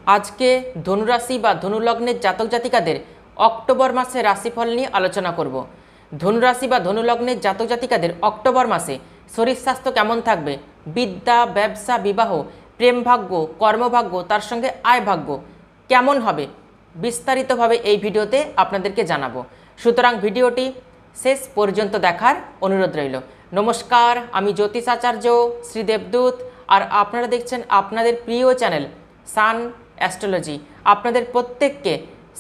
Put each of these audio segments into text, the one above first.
আজকে ধনুরাশি বা ধনুলগ্নের জাতক জাতিকাদের অক্টোবর মাসে রাশিফল নিয়ে আলোচনা করব। ধনুরাশি বা ধনুলগ্নের জাতক জাতিকাদের অক্টোবর মাসে শরীর স্বাস্থ্য কেমন থাকবে, বিদ্যা, ব্যবসা, বিবাহ, প্রেম ভাগ্য, কর্মভাগ্য, তার সঙ্গে আয় ভাগ্য কেমন হবে বিস্তারিতভাবে এই ভিডিওতে আপনাদেরকে জানাবো। সুতরাং ভিডিওটি শেষ পর্যন্ত দেখার অনুরোধ রইল। নমস্কার, আমি জ্যোতিষ আচার্য শ্রী দেবদূত, আর আপনারা দেখছেন আপনাদের প্রিয় চ্যানেল সান অ্যাস্ট্রোলজি। আপনাদের প্রত্যেককে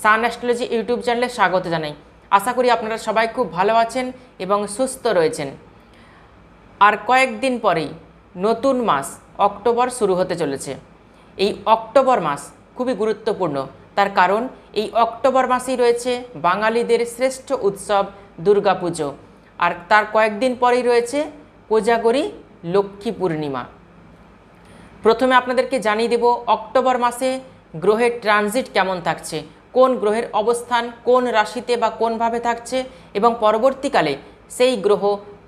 সান অ্যাস্ট্রোলজি ইউটিউব চ্যানেলে স্বাগত জানাই। আশা করি আপনারা সবাই খুব ভালো আছেন এবং সুস্থ রয়েছেন। আর কয়েকদিন পরেই নতুন মাস অক্টোবর শুরু হতে চলেছে। এই অক্টোবর মাস খুবই গুরুত্বপূর্ণ, তার কারণ এই অক্টোবর মাসেই রয়েছে বাঙালিদের শ্রেষ্ঠ উৎসব দুর্গাপুজো, আর তার কয়েকদিন পরেই রয়েছে কোজাগরী লক্ষ্মী পূর্ণিমা। প্রথমে আপনাদেরকে জানিয়ে দেব অক্টোবর মাসে গ্রহের ট্রানজিট কেমন থাকছে, কোন গ্রহের অবস্থান কোন রাশিতে বা কোনভাবে থাকছে, এবং পরবর্তীকালে সেই গ্রহ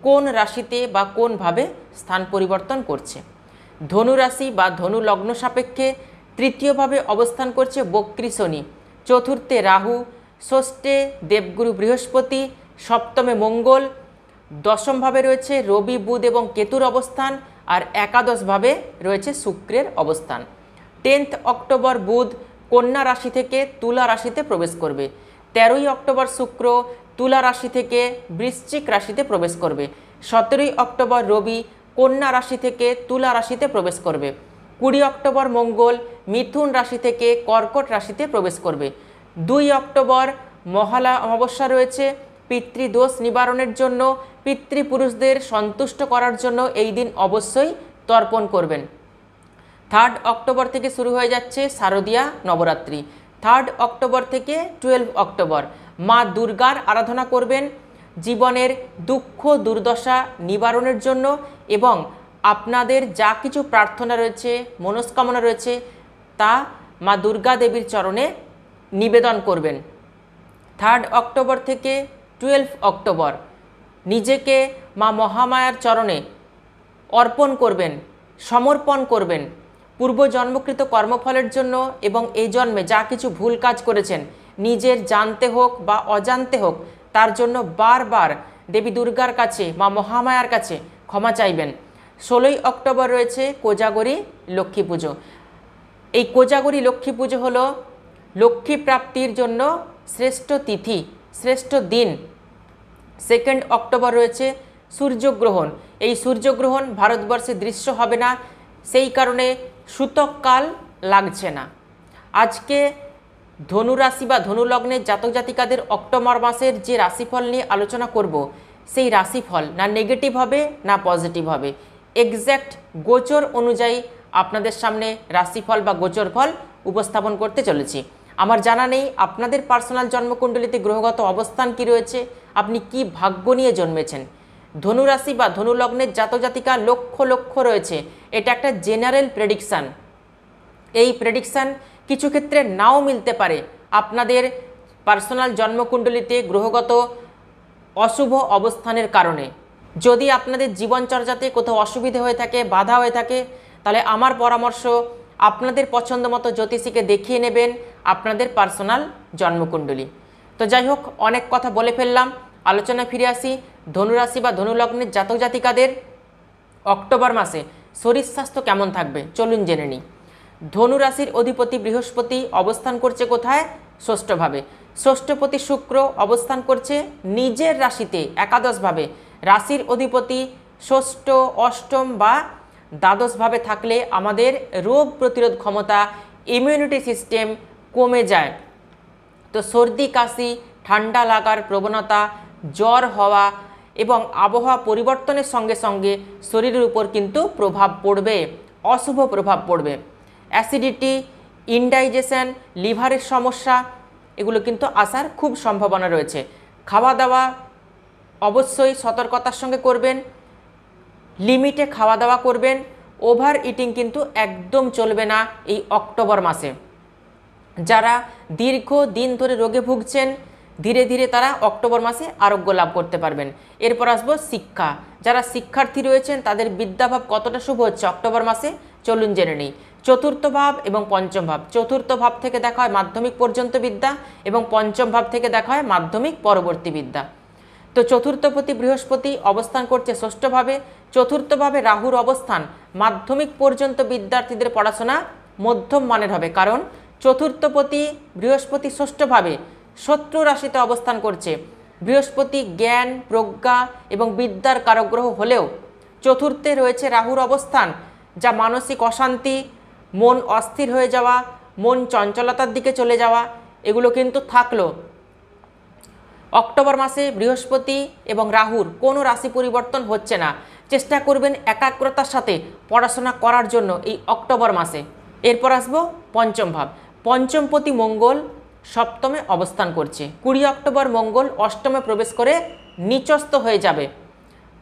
কোন রাশিতে বা কোনভাবে স্থান পরিবর্তন করছে। ধনু রাশি বা ধনু লগ্ন সাপেক্ষে তৃতীয়ভাবে অবস্থান করছে বক্রী শনি, চতুর্থে রাহু, ষষ্ঠে দেবগুরু বৃহস্পতি, সপ্তমে মঙ্গল, দশমভাবে রয়েছে রবি, বুধ এবং কেতুর অবস্থান, আর একাদশভাবে রয়েছে শুক্রের অবস্থান। 10 অক্টোবর বুধ কন্যা রাশি থেকে তুলা রাশিতে প্রবেশ করবে। 13 অক্টোবর শুক্র তুলা রাশি থেকে বৃশ্চিক রাশিতে প্রবেশ করবে। 17 অক্টোবর রবি কন্যা রাশি থেকে তুলা রাশিতে প্রবেশ করবে। 20 অক্টোবর মঙ্গল মিথুন রাশি থেকে কর্কট রাশিতে প্রবেশ করবে। 2 অক্টোবর মহালয়া অমাবস্যা রয়েছে। পিতৃদোষ নিবারণের জন্য, পিতৃপুরুষদের সন্তুষ্ট করার জন্য এই দিন অবশ্যই তর্পণ করবেন। 3 অক্টোবর থেকে শুরু হয়ে যাচ্ছে শারদীয়া নবরাত্রি। 3 অক্টোবর থেকে 12 অক্টোবর মা দুর্গার আরাধনা করবেন জীবনের দুঃখ দুর্দশা নিবারণের জন্য, এবং আপনাদের যা কিছু প্রার্থনা রয়েছে, মনস্কামনা রয়েছে, তা মা দুর্গা দেবীর চরণে নিবেদন করবেন। 3 অক্টোবর থেকে 12 অক্টোবর নিজেকে মা মহামায়ার চরণে অর্পণ করবেন, সমর্পণ করবেন পূর্বজন্মকৃত কর্মফলের জন্য, এবং এই জন্মে যা কিছু ভুল কাজ করেছেন নিজের জানতে হোক বা অজান্তে হোক, তার জন্য বারবার দেবী দুর্গার কাছে, মা মহামায়ার কাছে ক্ষমা চাইবেন। 16 অক্টোবর রয়েছে কোজাগরী লক্ষ্মী পুজো। এই কোজাগরী লক্ষ্মী পুজো হলো লক্ষ্মী প্রাপ্তির জন্য শ্রেষ্ঠ তিথি, শ্রেষ্ঠ দিন। 2 অক্টোবর রয়েছে সূর্যগ্রহণ। এই সূর্যগ্রহণ ভারতবর্ষে দৃশ্য হবে না, সেই কারণে সূতককাল লাগছে না। আজকে ধনুরাশি বা ধনুলগ্নের জাতক জাতিকাদের অক্টোবর মাসের যে রাশিফল নিয়ে আলোচনা করব, সেই রাশিফল না নেগেটিভ হবে না পজিটিভ হবে, এক্স্যাক্ট গোচর অনুযায়ী আপনাদের সামনে রাশিফল বা গোচর ফল উপস্থাপন করতে চলেছি। আমার জানা নেই আপনাদের পার্সোনাল জন্মকুণ্ডলিতে গ্রহগত অবস্থান কি রয়েছে, আপনি কি ভাগ্য নিয়ে জন্মেছেন। ধনুরাশি বা ধনুলগ্নের জাতক জাতিকা লক্ষ লক্ষ রয়েছে, এটা একটা জেনারেল প্রেডিকশান। এই প্রেডিকশান কিছু ক্ষেত্রে নাও মিলতে পারে আপনাদের পার্সোনাল জন্মকুণ্ডলিতে গ্রহগত অশুভ অবস্থানের কারণে। যদি আপনাদের জীবনচর্যাতে কোথাও অসুবিধে হয়ে থাকে, বাধা হয়ে থাকে, তাহলে আমার পরামর্শ আপনাদের পছন্দ মতো জ্যোতিষীকে দেখিয়ে নেবেন আপনাদের পার্সোনাল জন্মকুণ্ডলী। তো যাই হোক, অনেক কথা বলে ফেললাম, আলোচনায় ফিরে আসি। ধনুরাশি বা ধনুলগ্নের জাতক জাতিকাদের অক্টোবর মাসে শরীর স্বাস্থ্য কেমন থাকবে চলুন জেনে নিই। ধনুরাশির অধিপতি বৃহস্পতি অবস্থান করছে কোথায়? ষষ্ঠভাবে। ষষ্ঠপতি শুক্র অবস্থান করছে নিজের রাশিতে একাদশভাবে। রাশির অধিপতি ষষ্ঠ, অষ্টম বা দ্বাদশভাবে থাকলে আমাদের রোগ প্রতিরোধ ক্ষমতা, ইমিউনিটি সিস্টেম কমে যায়। তো সর্দি কাশি, ঠান্ডা লাগার প্রবণতা, জ্বর হওয়া এবং আবহাওয়া পরিবর্তনের সঙ্গে সঙ্গে শরীরের উপর কিন্তু প্রভাব পড়বে, অশুভ প্রভাব পড়বে। অ্যাসিডিটি, ইনডাইজেশন, লিভারের সমস্যা এগুলো কিন্তু আসার খুব সম্ভাবনা রয়েছে। খাওয়া দাওয়া অবশ্যই সতর্কতার সঙ্গে করবেন, লিমিটে খাওয়া দাওয়া করবেন। ওভার ইটিং কিন্তু একদম চলবে না এই অক্টোবর মাসে। যারা দীর্ঘ দিন ধরে রোগে ভুগছেন, ধীরে ধীরে তারা অক্টোবর মাসে আরোগ্য লাভ করতে পারবেন। এরপর আসবো শিক্ষা। যারা শিক্ষার্থী রয়েছেন তাদের বিদ্যাভাব কতটা শুভ হচ্ছে অক্টোবর মাসে চলুন জেনে নিই। চতুর্থ ভাব এবং পঞ্চম ভাব, চতুর্থ ভাব থেকে দেখা হয় মাধ্যমিক পর্যন্ত বিদ্যা এবং পঞ্চম ভাব থেকে দেখা হয় মাধ্যমিক পরবর্তী বিদ্যা। তো চতুর্থপতি বৃহস্পতি অবস্থান করছে ষষ্ঠভাবে, চতুর্থভাবে রাহুর অবস্থান মাধ্যমিক পর্যন্ত বিদ্যার্থীদের পড়াশোনা মধ্যম মানের হবে, কারণ চতুর্থপতি বৃহস্পতি ষষ্ঠভাবে শত্রু রাশিতে অবস্থান করছে। বৃহস্পতি জ্ঞান, প্রজ্ঞা এবং বিদ্যার কারগ্রহ হলেও চতুর্থে রয়েছে রাহুর অবস্থান, যা মানসিক অশান্তি, মন অস্থির হয়ে যাওয়া, মন চঞ্চলতার দিকে চলে যাওয়া এগুলো কিন্তু থাকলো। অক্টোবর মাসে বৃহস্পতি এবং রাহুর কোনো রাশি পরিবর্তন হচ্ছে না। চেষ্টা করবেন একাগ্রতার সাথে পড়াশোনা করার জন্য এই অক্টোবর মাসে। এরপর আসবো পঞ্চম ভাব। পঞ্চমপতি মঙ্গল সপ্তমে অবস্থান করছে। 20 অক্টোবর মঙ্গল অষ্টমে প্রবেশ করে নিচস্থ হয়ে যাবে।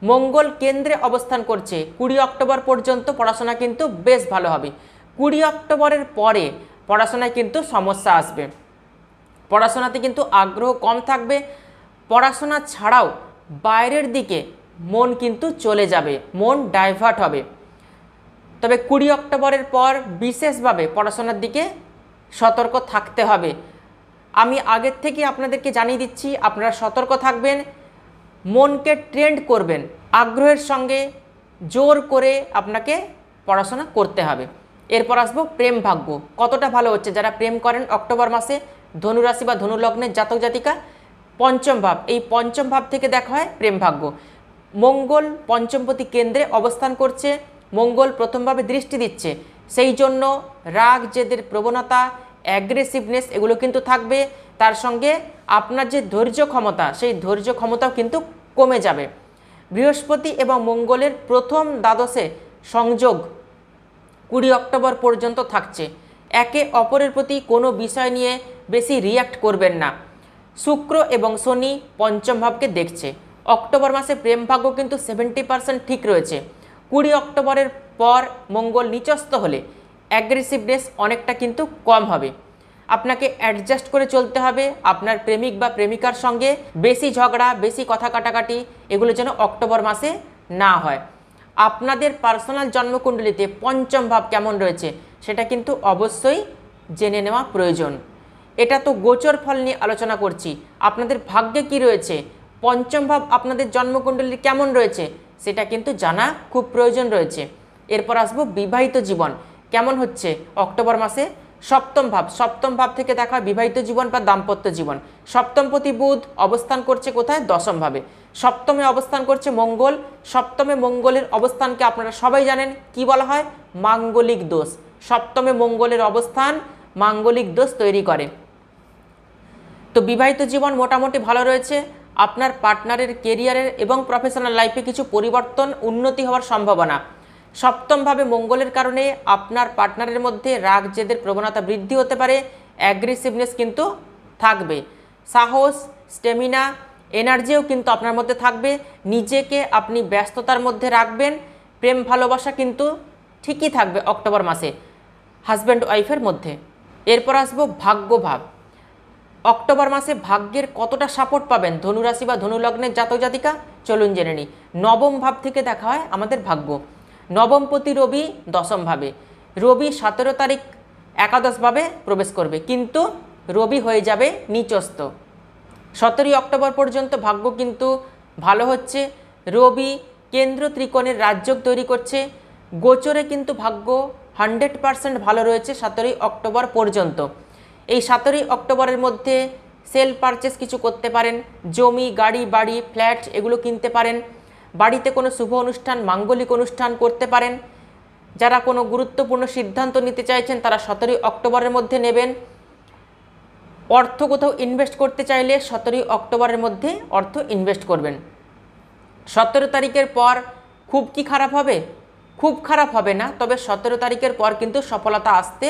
মঙ্গল কেন্দ্রে অবস্থান করছে। 20 অক্টোবর পর্যন্ত পড়াশোনা কিন্তু বেশ ভালো হবে। 20 অক্টোবরের পরে পড়াশোনায় কিন্তু সমস্যা আসবে, পড়াশোনাতে কিন্তু আগ্রহ কম থাকবে, পড়াশোনা ছাড়াও বাইরের দিকে মন কিন্তু চলে যাবে, মন ডাইভার্ট হবে। তবে 20 অক্টোবরের পর বিশেষভাবে পড়াশোনার দিকে সতর্ক থাকতে হবে। আমি আগের থেকে আপনাদেরকে জানিয়ে দিচ্ছি, আপনারা সতর্ক থাকবেন, মনকে ট্রেন্ড করবেন, আগ্রহের সঙ্গে জোর করে আপনাকে পড়াশোনা করতে হবে। এরপর আসবো প্রেম ভাগ্য কতটা ভালো হচ্ছে। যারা প্রেম করেন অক্টোবর মাসে, ধনুরাশি বা ধনুলগ্নের জাতক জাতিকা, পঞ্চম ভাব, এই পঞ্চম ভাব থেকে দেখা হয় প্রেম ভাগ্য। মঙ্গল পঞ্চমপতি কেন্দ্রে অবস্থান করছে, মঙ্গল প্রথমভাবে দৃষ্টি দিচ্ছে, সেই জন্য রাগ জেদের প্রবণতা, অ্যাগ্রেসিভনেস এগুলো কিন্তু থাকবে। তার সঙ্গে আপনার যে ধৈর্য ক্ষমতা, সেই ধৈর্য ক্ষমতাও কিন্তু কমে যাবে। বৃহস্পতি এবং মঙ্গলের প্রথম দ্বাদশে সংযোগ 20 অক্টোবর পর্যন্ত থাকছে। একে অপরের প্রতি কোনো বিষয় নিয়ে বেশি রিয়্যাক্ট করবেন না। শুক্র এবং শনি পঞ্চম ভাবকে দেখছে। অক্টোবর মাসে প্রেম ভাগ্য কিন্তু 70% ঠিক রয়েছে। 20 অক্টোবরের পর মঙ্গল নিচস্থ হলে অ্যাগ্রেসিভনেস অনেকটা কিন্তু কম হবে। আপনাকে অ্যাডজাস্ট করে চলতে হবে আপনার প্রেমিক বা প্রেমিকার সঙ্গে। বেশি ঝগড়া, বেশি কথা কাটাকাটি এগুলো যেন অক্টোবর মাসে না হয়। আপনাদের পার্সোনাল জন্মকুণ্ডলিতে পঞ্চম ভাব কেমন রয়েছে সেটা কিন্তু অবশ্যই জেনে নেওয়া প্রয়োজন। এটা তো গোচর ফল নিয়ে আলোচনা করছি, আপনাদের ভাগ্যে কি রয়েছে, পঞ্চম ভাব আপনাদের জন্মকুণ্ডলী কেমন রয়েছে সেটা কিন্তু জানা খুব প্রয়োজন রয়েছে। এরপর আসবো বিবাহিত জীবন কেমন হচ্ছে অক্টোবর মাসে। সপ্তম ভাব থেকে দেখা হয় বিবাহিত জীবন বা দাম্পত্য জীবন। সপ্তমপতি বুধ অবস্থান করছে কোথায়? দশম ভাবে। সপ্তমে অবস্থান করছে মঙ্গল। সপ্তমে মঙ্গলের অবস্থানকে আপনারা সবাই জানেন কি বলা হয়? মাঙ্গলিক দোষ। সপ্তমে মঙ্গলের অবস্থান মাঙ্গলিক দোষ তৈরি করে। তো বিবাহিত জীবন মোটামুটি ভালো রয়েছে। আপনার পার্টনারের কেরিয়ারের এবং প্রফেশনাল লাইফে কিছু পরিবর্তন, উন্নতি হওয়ার সম্ভাবনা। সপ্তমভাবে মঙ্গলের কারণে আপনার পার্টনারের মধ্যে রাগ জেদের প্রবণতা বৃদ্ধি হতে পারে, অ্যাগ্রেসিভনেস কিন্তু থাকবে, সাহস, স্টেমিনা, এনার্জিও কিন্তু আপনার মধ্যে থাকবে। নিজেকে আপনি ব্যস্ততার মধ্যে রাখবেন। প্রেম ভালোবাসা কিন্তু ঠিকই থাকবে অক্টোবর মাসে হাজব্যান্ড ওয়াইফের মধ্যে। এরপর আসবো ভাগ্যভাব। অক্টোবর মাসে ভাগ্যের কতটা সাপোর্ট পাবেন ধনুরাশি বা ধনুলগ্নের জাতক জাতিকা, চলুন জেনে নিই। নবম ভাব থেকে দেখা হয় আমাদের ভাগ্য। নবমপতি রবি দশম ভাবে। রবি 17 তারিখ একাদশভাবে প্রবেশ করবে, কিন্তু রবি হয়ে যাবে নিচস্থ। 17 অক্টোবর পর্যন্ত ভাগ্য কিন্তু ভালো হচ্ছে। রবি কেন্দ্র ত্রিকোণের রাজযোগ তৈরি করছে। গোচরে কিন্তু ভাগ্য 100% ভালো রয়েছে 17 অক্টোবর পর্যন্ত। এই 17 অক্টোবরের মধ্যে সেল পারচেস কিছু করতে পারেন, জমি, গাড়ি, বাড়ি, ফ্ল্যাট এগুলো কিনতে পারেন। বাড়িতে কোনো শুভ অনুষ্ঠান, মাঙ্গলিক অনুষ্ঠান করতে পারেন। যারা কোনো গুরুত্বপূর্ণ সিদ্ধান্ত নিতে চাইছেন তারা 17 অক্টোবরের মধ্যে নেবেন। অর্থ কোথাও ইনভেস্ট করতে চাইলে 17 অক্টোবরের মধ্যে অর্থ ইনভেস্ট করবেন। 17 তারিখের পর খুব কি খারাপ হবে? খুব খারাপ হবে না, তবে 17 তারিখের পর কিন্তু সফলতা আসতে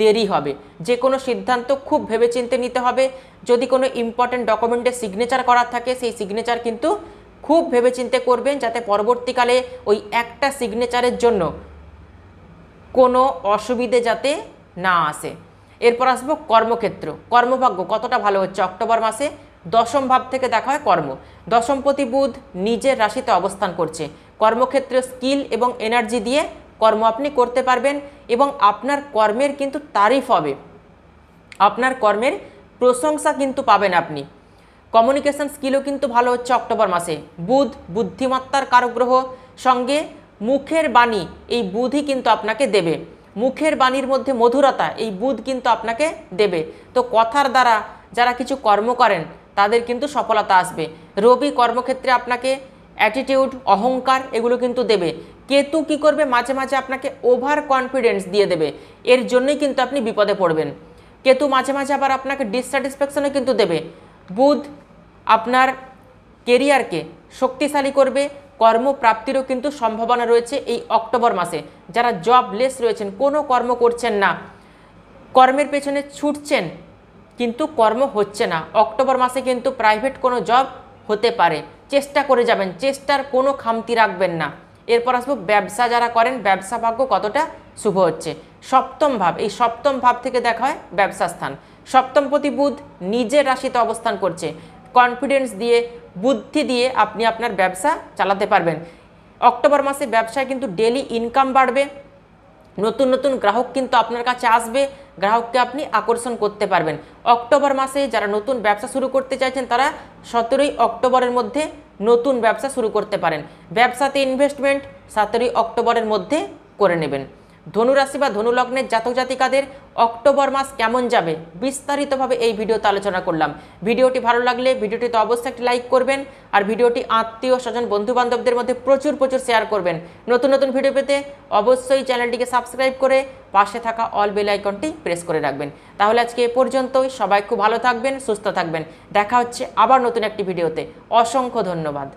দেরি হবে। যে কোনো সিদ্ধান্ত খুব ভেবেচিন্তে নিতে হবে। যদি কোনো ইম্পর্টেন্ট ডকুমেন্টে সিগনেচার করা থাকে সেই সিগনেচার কিন্তু খুব ভেবেচিন্তে করবেন, যাতে পরবর্তীকালে ওই একটা সিগনেচারের জন্য কোনো অসুবিধে যাতে না আসে। এরপর আসবো কর্মক্ষেত্র। কর্মভাগ্য কতটা ভালো হচ্ছে অক্টোবর মাসে। দশম ভাব থেকে দেখা হয় কর্ম। দশমপতি বুধ নিজের রাশিতে অবস্থান করছে। কর্মক্ষেত্রে স্কিল এবং এনার্জি দিয়ে কর্ম আপনি করতে পারবেন এবং আপনার কর্মের কিন্তু তারিফ হবে, আপনার কর্মের প্রশংসা কিন্তু পাবেন আপনি। কমিউনিকেশন স্কিলও কিন্তু ভালো হচ্ছে অক্টোবর মাসে। বুধ বুদ্ধিমত্তার কারক গ্রহ, সঙ্গে মুখের বাণী, এই বুধই কিন্তু আপনাকে দেবে। মুখের বাণীর মধ্যে মধুরতা এই বুধ কিন্তু আপনাকে দেবে। তো কথার দ্বারা যারা কিছু কর্ম করেন তাদের কিন্তু সফলতা আসবে। রবি কর্মক্ষেত্রে আপনাকে অ্যাটিটিউড, অহংকার এগুলো কিন্তু দেবে। কেতু কি করবে, মাঝে মাঝে আপনাকে ওভার কনফিডেন্স দিয়ে দেবে, এর জন্যই কিন্তু আপনি বিপদে পড়বেন। কেতু মাঝে মাঝে আবার আপনাকে ডিসস্যাটিসফ্যাকশনও কিন্তু দেবে। বুধ আপনার কেরিয়ারকে শক্তিশালী করবে, কর্মপ্রাপ্তিরও কিন্তু সম্ভাবনা রয়েছে এই অক্টোবর মাসে। যারা জবলেস রয়েছেন, কোনো কর্ম করছেন না, কর্মের পেছনে ছুটছেন কিন্তু কর্ম হচ্ছে না, অক্টোবর মাসে কিন্তু প্রাইভেট কোনো জব হতে পারে, চেষ্টা করে যাবেন, চেষ্টার কোনো খামতি রাখবেন না। এরপর আসবো ব্যবসা যারা করেন, ব্যবসা ভাগ্য কতটা শুভ হচ্ছে। সপ্তম ভাব, এই সপ্তম ভাব থেকে দেখা হয় ব্যবসা স্থান। সপ্তমপতি বুধ নিজের রাশিতে অবস্থান করছে। কনফিডেন্স দিয়ে, বুদ্ধি দিয়ে আপনি আপনার ব্যবসা চালাতে পারবেন। অক্টোবর মাসে ব্যবসায় কিন্তু ডেলি ইনকাম বাড়বে, নতুন নতুন গ্রাহক কিন্তু আপনার কাছে আসবে, গ্রাহককে আপনি আকর্ষণ করতে পারবেন। অক্টোবর মাসে যারা নতুন ব্যবসা শুরু করতে চাইছেন তারা 17ই অক্টোবরের মধ্যে নতুন ব্যবসা শুরু করতে পারেন। ব্যবসাতে ইনভেস্টমেন্ট 17ই অক্টোবরের মধ্যে করে নেবেন। ধনুরাশি বা ধনুলগ্নের জাতক জাতিকাদের অক্টোবর মাস কেমন যাবে বিস্তারিতভাবে এই ভিডিওতে আলোচনা করলাম। ভিডিওটি ভালো লাগলে ভিডিওটিতে অবশ্যই একটি লাইক করবেন, আর ভিডিওটি আত্মীয় স্বজন বন্ধু বান্ধবদের মধ্যে প্রচুর শেয়ার করবেন। নতুন নতুন ভিডিও পেতে অবশ্যই চ্যানেলটিকে সাবস্ক্রাইব করে পাশে থাকা অল বেল আইকনটি প্রেস করে রাখবেন। তাহলে আজকে এ পর্যন্তই, সবাই খুব ভালো থাকবেন, সুস্থ থাকবেন। দেখা হচ্ছে আবার নতুন একটি ভিডিওতে। অসংখ্য ধন্যবাদ।